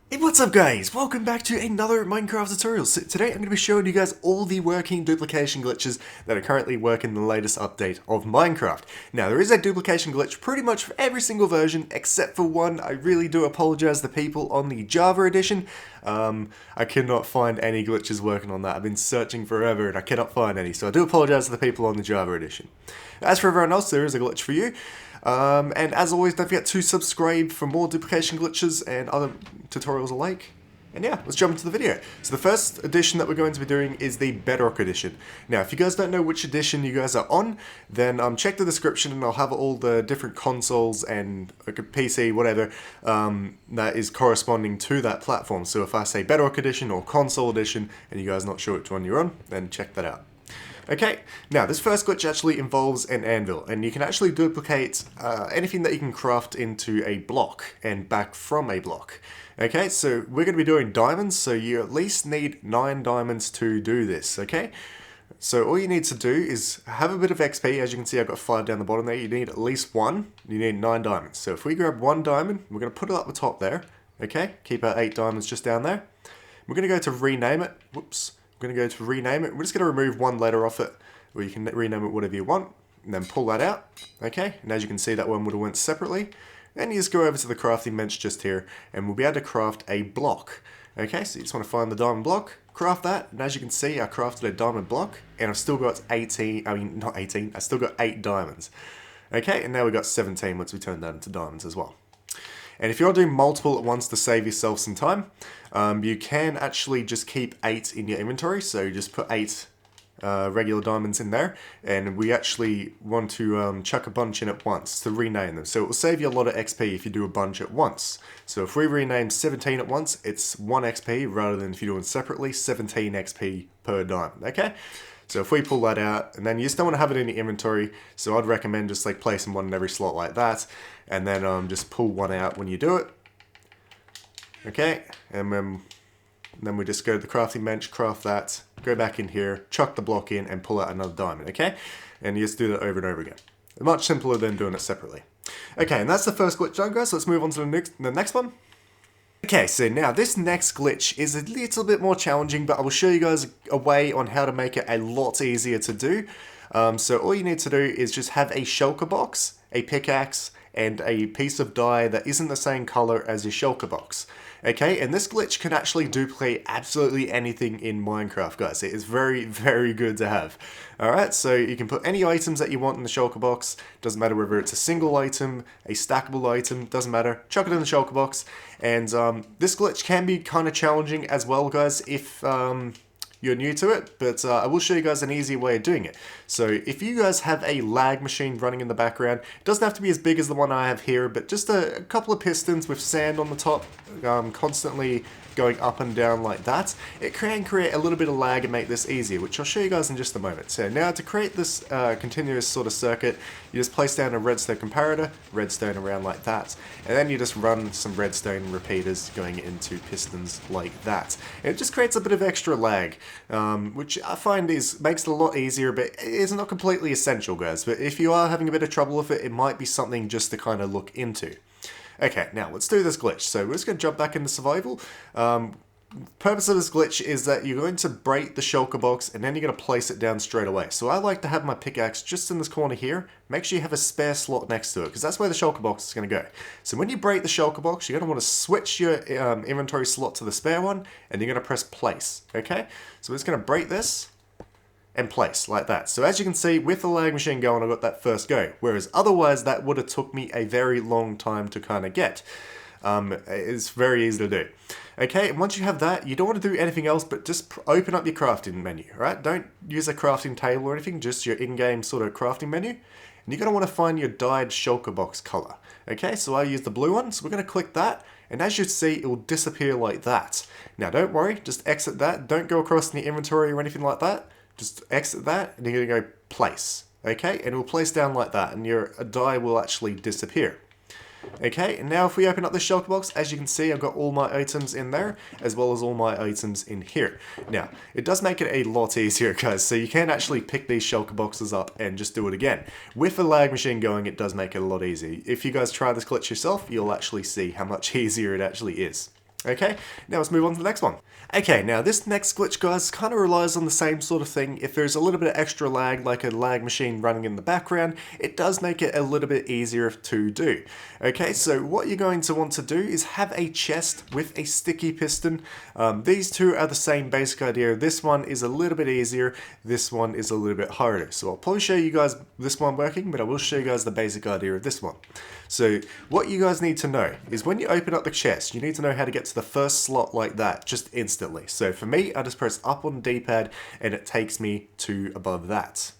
Hey, what's up guys? Welcome back to another Minecraft tutorial. So today I'm going to be showing you guys all the working duplication glitches that are currently working in the latest update of Minecraft. Now there is a duplication glitch pretty much for every single version except for one. I really do apologize to people on the Java edition. I cannot find any glitches working on that. I've been searching forever and I cannot find any, so I do apologize to the people on the Java edition. As for everyone else, there is a glitch for you. And as always, don't forget to subscribe for more duplication glitches and other tutorials alike. And yeah, let's jump into the video. So the first edition that we're going to be doing is the Bedrock edition. Now, if you guys don't know which edition you guys are on, then check the description and I'll have all the different consoles and like a PC, whatever, that is corresponding to that platform. So if I say Bedrock edition or console edition and you guys are not sure which one you're on, then check that out. Okay, now this first glitch actually involves an anvil, and you can actually duplicate anything that you can craft into a block and back from a block. Okay, so we're going to be doing diamonds, so you at least need 9 diamonds to do this, okay? So all you need to do is have a bit of XP. As you can see, I've got 5 down the bottom there. You need at least 1. You need 9 diamonds. So if we grab 1 diamond, we're going to put it up the top there, okay? Keep our 8 diamonds just down there. We're going to go to rename it. Whoops. We're going to go to rename it. We're just going to remove 1 letter off it, or you can rename it whatever you want, and then pull that out. Okay, and as you can see, that one would have went separately. Then you just go over to the crafting bench just here, and we'll be able to craft a block. Okay, so you just want to find the diamond block, craft that, and as you can see, I crafted a diamond block, and I've still got 18, not 18, I still got 8 diamonds. Okay, and now we've got 17 once we turn that into diamonds as well. And if you're doing multiple at once to save yourself some time, you can actually just keep 8 in your inventory. So you just put 8 regular diamonds in there. And we actually want to chuck a bunch in at once to rename them. So it will save you a lot of XP if you do a bunch at once. So if we rename 17 at once, it's 1 XP rather than if you're doing separately, 17 XP per diamond. Okay? So if we pull that out, and then you just don't want to have it in your inventory, so I'd recommend just like placing one in every slot like that, and then just pull one out when you do it. Okay, and then we just go to the crafting bench, craft that, go back in here, chuck the block in, and pull out another diamond, okay? And you just do that over and over again. Much simpler than doing it separately. Okay, and that's the first glitch done, guys, so let's move on to the next one. Okay, so now this next glitch is a little bit more challenging, but I will show you guys a way on how to make it a lot easier to do. So all you need to do is just have a shulker box, a pickaxe, and a piece of dye that isn't the same color as your shulker box. Okay, and this glitch can actually duplicate absolutely anything in Minecraft, guys. It is very, very good to have. Alright, so you can put any items that you want in the shulker box. Doesn't matter whether it's a single item, a stackable item, doesn't matter. Chuck it in the shulker box. And this glitch can be kind of challenging as well, guys, if you're new to it, but I will show you guys an easy way of doing it. So if you guys have a lag machine running in the background, it doesn't have to be as big as the one I have here, but just a couple of pistons with sand on the top, constantly going up and down like that, it can create a little bit of lag and make this easier, which I'll show you guys in just a moment. So now to create this continuous sort of circuit, you just place down a redstone comparator, redstone around like that, and then you just run some redstone repeaters going into pistons like that. And it just creates a bit of extra lag, which I find makes it a lot easier, but it's not completely essential, guys. But if you are having a bit of trouble with it, it might be something just to kind of look into. Okay, now let's do this glitch. So we're just going to jump back into survival. Purpose of this glitch is that you're going to break the shulker box and then you're going to place it down straight away. So I like to have my pickaxe just in this corner here. Make sure you have a spare slot next to it because that's where the shulker box is going to go. So when you break the shulker box, you're going to want to switch your inventory slot to the spare one and you're going to press place. Okay, so we're just going to break this and place like that. So as you can see, with the lag machine going, I got that first go. Whereas otherwise, that would have took me a very long time to kind of get. It's very easy to do. Okay, and once you have that, you don't want to do anything else but just open up your crafting menu, right? Don't use a crafting table or anything, just your in-game sort of crafting menu. And you're going to want to find your dyed shulker box color. Okay, so I use the blue one, so we're going to click that. And as you see, it will disappear like that. Now don't worry, just exit that. Don't go across in the inventory or anything like that. Just exit that and you're going to go place. Okay, and it will place down like that and your dye will actually disappear. Okay, and now if we open up the shulker box, as you can see, I've got all my items in there, as well as all my items in here. Now, it does make it a lot easier, guys, so you can actually pick these shulker boxes up and just do it again. With the lag machine going, it does make it a lot easier. If you guys try this glitch yourself, you'll actually see how much easier it actually is. Okay, now let's move on to the next one. Okay, now this next glitch, guys, kind of relies on the same sort of thing. If there's a little bit of extra lag, like a lag machine running in the background, it does make it a little bit easier to do. Okay, so what you're going to want to do is have a chest with a sticky piston. These two are the same basic idea. This one is a little bit easier, this one is a little bit harder. So I'll probably show you guys this one working, but I will show you guys the basic idea of this one. So what you guys need to know is when you open up the chest, you need to know how to get to the first slot like that, just instantly. So for me, I just press up on the D-pad and it takes me to above that.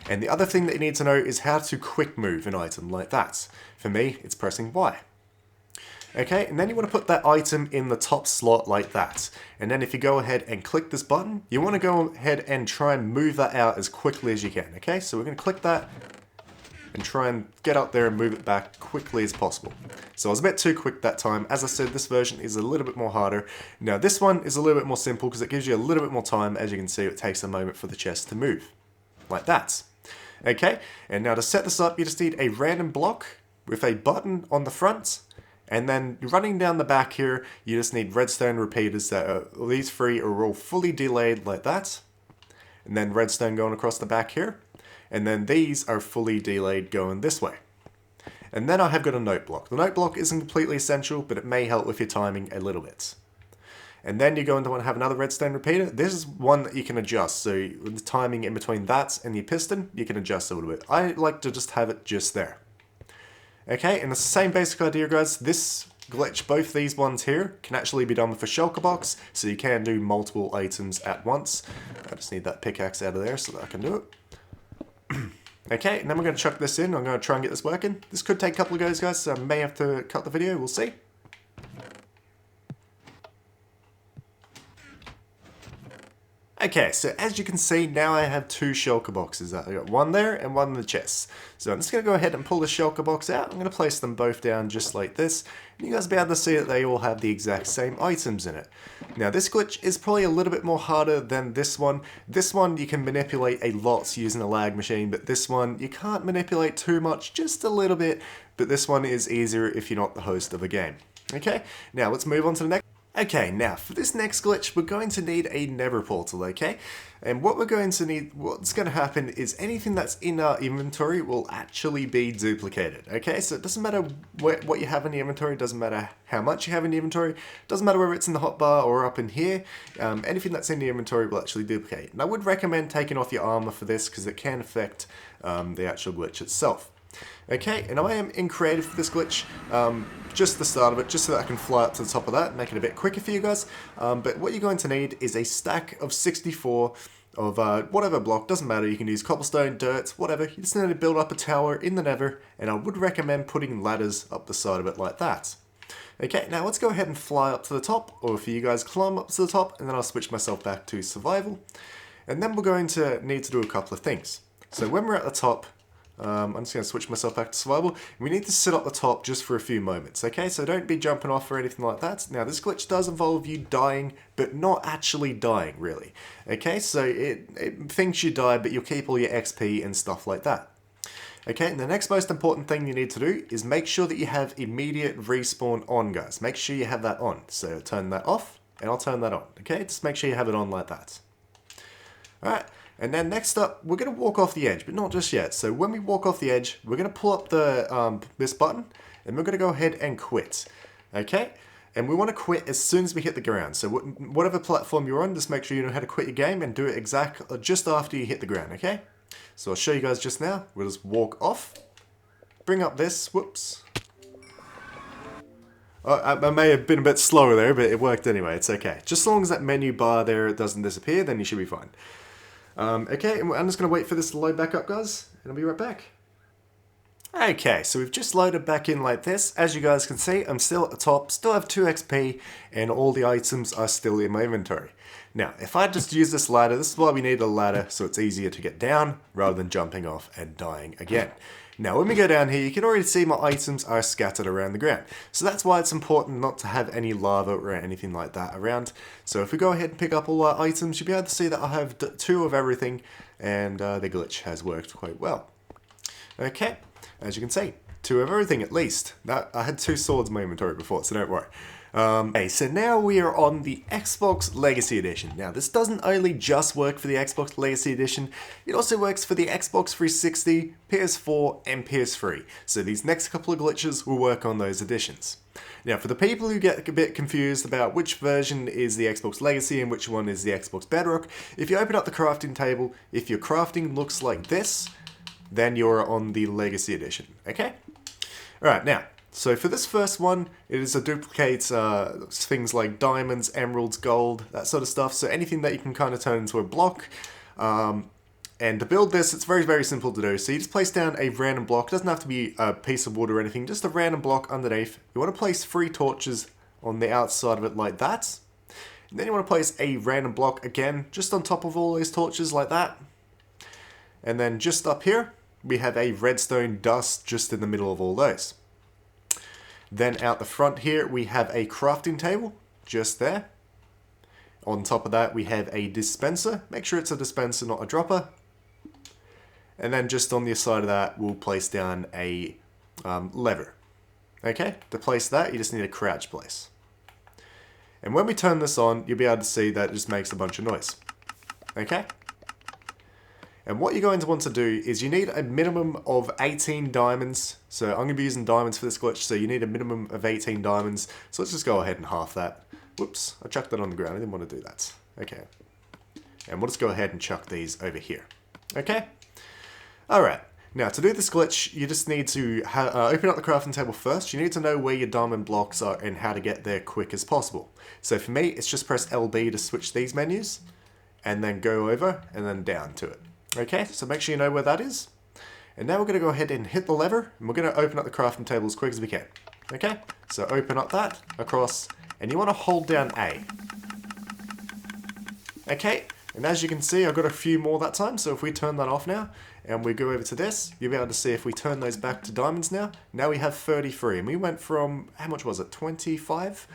And the other thing that you need to know is how to quick move an item like that. For me, it's pressing Y. Okay, and then you want to put that item in the top slot like that. And then if you go ahead and click this button, you want to go ahead and try and move that out as quickly as you can. Okay, so we're going to click that and try and get up there and move it back quickly as possible. So I was a bit too quick that time. As I said, this version is a little bit more harder. Now this one is a little bit more simple because it gives you a little bit more time. As you can see, it takes a moment for the chest to move. Like that. Okay, and now to set this up, you just need a random block with a button on the front. And then running down the back here, you just need redstone repeaters that are, these three are all fully delayed like that. And then redstone going across the back here. And then these are fully delayed going this way. And then I have got a note block. The note block isn't completely essential, but it may help with your timing a little bit. And then you're going to want to have another redstone repeater. This is one that you can adjust. So the timing in between that and your piston, you can adjust a little bit. I like to just have it just there. Okay, and it's the same basic idea, guys. This glitch, both these ones here, can actually be done with a shulker box. So you can do multiple items at once. I just need that pickaxe out of there so that I can do it. Okay, and then we're going to chuck this in. I'm going to try and get this working. This could take a couple of goes, guys, so I may have to cut the video. We'll see. Okay, so as you can see, now I have two shulker boxes. I got one there and one in the chest. So I'm just going to go ahead and pull the shulker box out. I'm going to place them both down just like this. And you guys will be able to see that they all have the exact same items in it. Now this glitch is probably a little bit more harder than this one. This one you can manipulate a lot using a lag machine, but this one you can't manipulate too much, just a little bit. But this one is easier if you're not the host of a game. Okay, now let's move on to the next. Okay, now for this next glitch, we're going to need a nether portal, okay? And what we're going to need, what's going to happen is anything that's in our inventory will actually be duplicated, okay? So it doesn't matter what you have in the inventory, it doesn't matter how much you have in the inventory, it doesn't matter whether it's in the hotbar or up in here, anything that's in the inventory will actually duplicate. And I would recommend taking off your armor for this because it can affect the actual glitch itself. Okay, and I am in creative for this glitch, just the start of it, just so that I can fly up to the top of that, make it a bit quicker for you guys. But what you're going to need is a stack of 64 of whatever block, doesn't matter, you can use cobblestone, dirt, whatever. You just need to build up a tower in the nether, and I would recommend putting ladders up the side of it like that. Okay, now let's go ahead and fly up to the top, or if you guys climb up to the top, and then I'll switch myself back to survival. And then we're going to need to do a couple of things. So when we're at the top, I'm just going to switch myself back to survival. We need to sit up the top just for a few moments, okay? So don't be jumping off or anything like that. Now, this glitch does involve you dying, but not actually dying, really. Okay, so it thinks you die, but you'll keep all your XP and stuff like that. Okay, and the next most important thing you need to do is make sure that you have immediate respawn on, guys. Make sure you have that on. So turn that off, and I'll turn that on, okay? Just make sure you have it on like that. Alright. And then next up, we're going to walk off the edge, but not just yet. So when we walk off the edge, we're going to pull up the this button, and we're going to go ahead and quit. Okay? And we want to quit as soon as we hit the ground. So whatever platform you're on, just make sure you know how to quit your game and do it exactly just after you hit the ground, okay? So I'll show you guys just now. We'll just walk off, bring up this, whoops. I may have been a bit slower there, but it worked anyway, it's okay. Just as long as that menu bar there doesn't disappear, then you should be fine. Okay, and I'm just going to wait for this to load back up, guys, and I'll be right back. Okay, so we've just loaded back in like this. As you guys can see, I'm still at the top, still have 2 XP, and all the items are still in my inventory. Now, if I just use this ladder, this is why we need a ladder, so it's easier to get down, rather than jumping off and dying again. Now, when we go down here, you can already see my items are scattered around the ground. So that's why it's important not to have any lava or anything like that around. So if we go ahead and pick up all our items, you'll be able to see that I have 2 of everything, and the glitch has worked quite well. Okay, as you can see, 2 of everything at least. Now, I had 2 swords in my inventory before, so don't worry. Okay, so now we are on the Xbox Legacy Edition. Now, this doesn't only just work for the Xbox Legacy Edition, it also works for the Xbox 360, PS4, and PS3. So these next couple of glitches will work on those editions. Now, for the people who get a bit confused about which version is the Xbox Legacy and which one is the Xbox Bedrock, if you open up the crafting table, if your crafting looks like this, then you're on the Legacy Edition, okay? Alright, now, so for this first one, it is a duplicate things like diamonds, emeralds, gold, that sort of stuff. So anything that you can kind of turn into a block. And to build this, it's very, very simple to do. So you just place down a random block. It doesn't have to be a piece of wood or anything, just a random block underneath. You want to place 3 torches on the outside of it like that. And then you want to place a random block again, just on top of all those torches like that. And then just up here, we have a redstone dust just in the middle of all those. Then out the front here, we have a crafting table, just there. On top of that, we have a dispenser. Make sure it's a dispenser, not a dropper. And then just on the side of that, we'll place down a lever. Okay, to place that, you just need a crouch place. And when we turn this on, you'll be able to see that it just makes a bunch of noise. Okay? And what you're going to want to do is you need a minimum of 18 diamonds. So I'm going to be using diamonds for this glitch, so you need a minimum of 18 diamonds. So let's just go ahead and half that. Whoops, I chucked that on the ground. I didn't want to do that. Okay. And we'll just go ahead and chuck these over here. Okay? Alright. Now, to do this glitch, you just need to open up the crafting table first. You need to know where your diamond blocks are and how to get there quick as possible. So for me, it's just press LB to switch these menus. And then go over and then down to it. Okay, so make sure you know where that is. And now we're going to go ahead and hit the lever, and we're going to open up the crafting table as quick as we can. Okay, so open up that, across, and you want to hold down A. Okay, and as you can see, I've got a few more that time, so if we turn that off now, and we go over to this, you'll be able to see if we turn those back to diamonds now, we have 33, and we went from, how much was it, 25?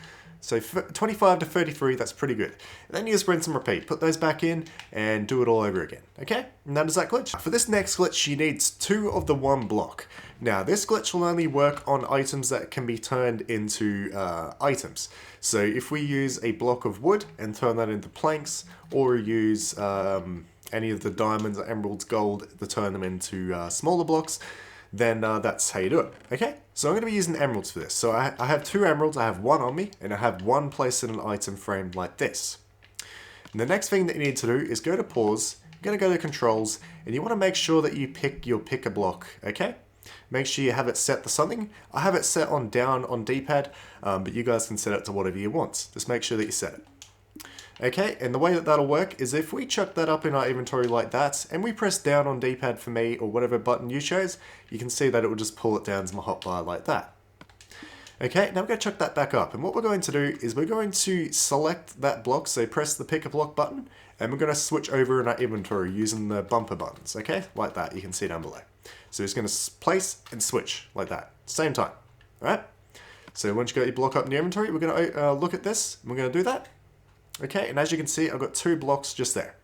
So 25 to 33, that's pretty good. And then you just rinse and repeat. Put those back in and do it all over again. Okay? And that is that glitch. For this next glitch, you need 2 of the 1 block. Now, this glitch will only work on items that can be turned into items. So if we use a block of wood and turn that into planks, or use any of the diamonds, emeralds, gold to turn them into smaller blocks, then that's how you do it. Okay, so I'm going to be using emeralds for this. So I have 2 emeralds, I have 1 on me, and I have 1 placed in an item frame like this. And the next thing that you need to do is go to pause, you're going to go to controls, and you want to make sure that you pick your picker block, okay? Make sure you have it set to something. I have it set on down on D-pad, but you guys can set it to whatever you want. Just make sure that you set it. Okay, and the way that that'll work is if we chuck that up in our inventory like that, and we press down on D-pad for me, or whatever button you chose, you can see that it will just pull it down to my hotbar like that. Okay, now we're going to chuck that back up, and what we're going to do is we're going to select that block, so press the pick a block button, and we're going to switch over in our inventory using the bumper buttons, okay, like that, you can see down below. So it's going to place and switch like that, same time, alright? So once you got your block up in your inventory, we're going to look at this, and we're going to do that. Okay, and as you can see, I've got 2 blocks just there.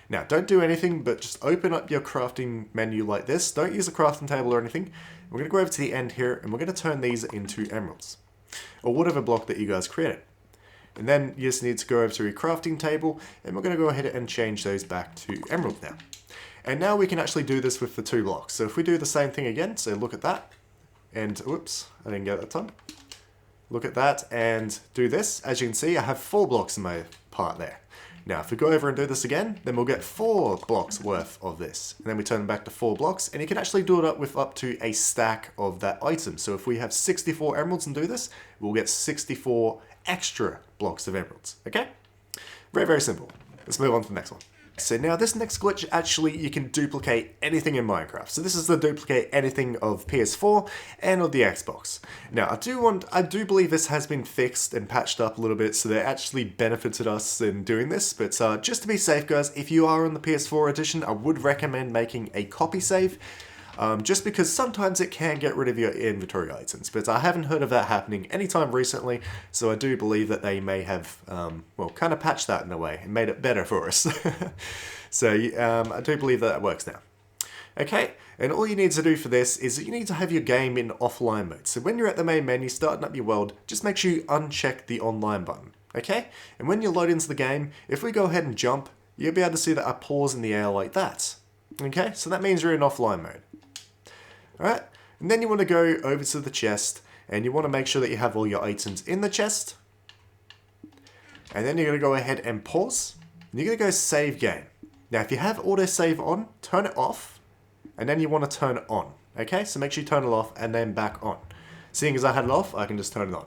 Now, don't do anything, but just open up your crafting menu like this. Don't use a crafting table or anything. We're going to go over to the end here, and we're going to turn these into emeralds, or whatever block that you guys created. And then you just need to go over to your crafting table, and we're going to go ahead and change those back to emerald now. And now we can actually do this with the 2 blocks. So if we do the same thing again, so look at that, and whoops, I didn't get it that time. Look at that and do this. As you can see, I have 4 blocks in my part there. Now, if we go over and do this again, then we'll get 4 blocks worth of this. And then we turn them back to 4 blocks, and you can actually do it up with up to a stack of that item. So if we have 64 emeralds and do this, we'll get 64 extra blocks of emeralds. Okay? Very, very simple. Let's move on to the next one. So now this next glitch, actually you can duplicate anything in Minecraft. So this is the duplicate anything of PS4 and of the Xbox. Now I do believe this has been fixed and patched up a little bit, so that actually benefited us in doing this. But just to be safe guys, if you are on the PS4 edition, I would recommend making a copy save. Just because sometimes it can get rid of your inventory items, but I haven't heard of that happening anytime recently, so I do believe that they may have, well, kind of patched that in a way and made it better for us. So I do believe that works now. Okay, and all you need to do for this is that you need to have your game in offline mode. So when you're at the main menu starting up your world, just make sure you uncheck the online button. Okay, and when you load into the game, if we go ahead and jump, you'll be able to see that I pause in the air like that. Okay, so that means you're in offline mode. Alright, and then you want to go over to the chest, and you want to make sure that you have all your items in the chest. And then you're going to go ahead and pause, and you're going to go save game. Now if you have autosave on, turn it off, and then you want to turn it on. Okay, so make sure you turn it off and then back on. Seeing as I had it off, I can just turn it on.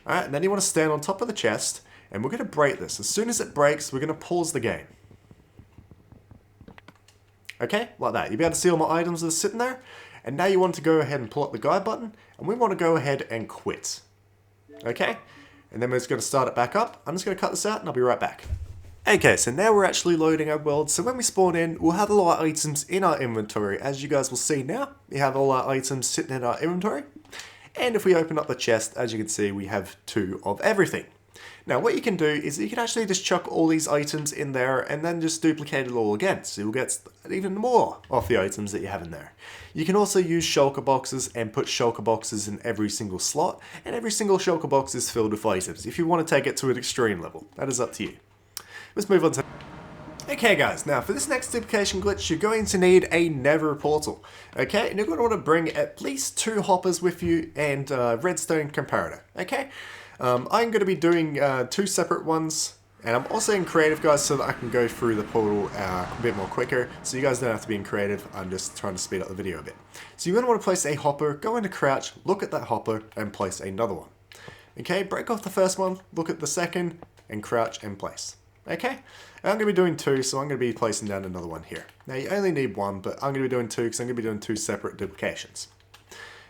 Alright, and then you want to stand on top of the chest, and we're going to break this. As soon as it breaks, we're going to pause the game. Okay, like that. You'll be able to see all my items that are sitting there. And now you want to go ahead and pull up the guide button, and we want to go ahead and quit. Okay, and then we're just going to start it back up. I'm just going to cut this out and I'll be right back. Okay, so now we're actually loading our world. So when we spawn in, we'll have a lot of items in our inventory. As you guys will see now, we have all our items sitting in our inventory. And if we open up the chest, as you can see, we have 2 of everything. Now what you can do is you can actually just chuck all these items in there and then just duplicate it all again. So you'll get even more of the items that you have in there. You can also use shulker boxes and put shulker boxes in every single slot. And every single shulker box is filled with items if you want to take it to an extreme level. That is up to you. Let's move on to... Okay guys, now for this next duplication glitch, you're going to need a nether portal. Okay, and you're going to want to bring at least 2 hoppers with you and redstone comparator. Okay, I'm going to be doing 2 separate ones, and I'm also in creative guys so that I can go through the portal a bit more quicker, so you guys don't have to be in creative. I'm just trying to speed up the video a bit. So you're going to want to place a hopper, go into crouch, look at that hopper, and place another one. Okay, break off the first one, look at the second, and crouch and place. Okay, and I'm going to be doing 2, so I'm going to be placing down another one here. Now you only need 1, but I'm going to be doing 2 because I'm going to be doing 2 separate duplications.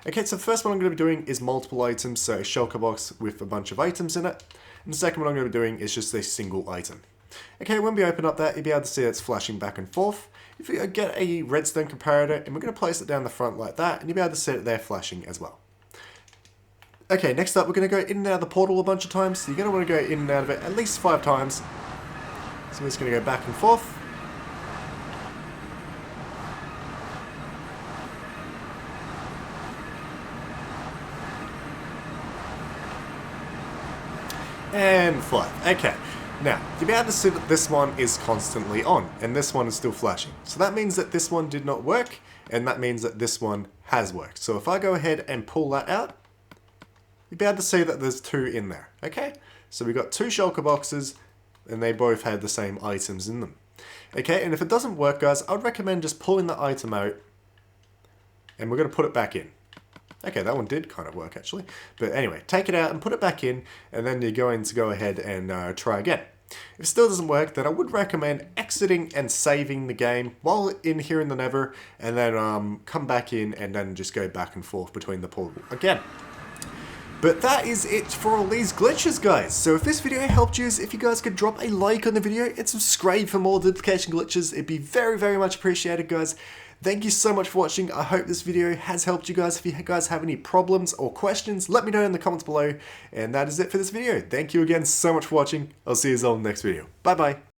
Okay, so the first one I'm going to be doing is multiple items, so a shulker box with a bunch of items in it. And the second one I'm going to be doing is just a single item. Okay, when we open up that, you'll be able to see it's flashing back and forth. If we get a redstone comparator, and we're going to place it down the front like that, and you'll be able to see it there flashing as well. Okay, next up we're going to go in and out of the portal a bunch of times, so you're going to want to go in and out of it at least 5 times. So we're just going to go back and forth. And 5. Okay. Now, you'll be able to see that this one is constantly on, and this one is still flashing. So that means that this one did not work, and that means that this one has worked. So if I go ahead and pull that out, you'll be able to see that there's 2 in there. Okay? So we've got 2 shulker boxes, and they both had the same items in them. Okay, and if it doesn't work, guys, I would recommend just pulling the item out, and we're going to put it back in. Okay, that one did kind of work, actually. But anyway, take it out and put it back in, and then you're going to go ahead and try again. If it still doesn't work, then I would recommend exiting and saving the game while in here in the nether, and then come back in and then just go back and forth between the portal again. But that is it for all these glitches, guys. So if this video helped you, if you guys could drop a like on the video and subscribe for more duplication glitches, it'd be very, very much appreciated, guys. Thank you so much for watching. I hope this video has helped you guys. If you guys have any problems or questions, let me know in the comments below. And that is it for this video. Thank you again so much for watching. I'll see you all in the next video. Bye bye.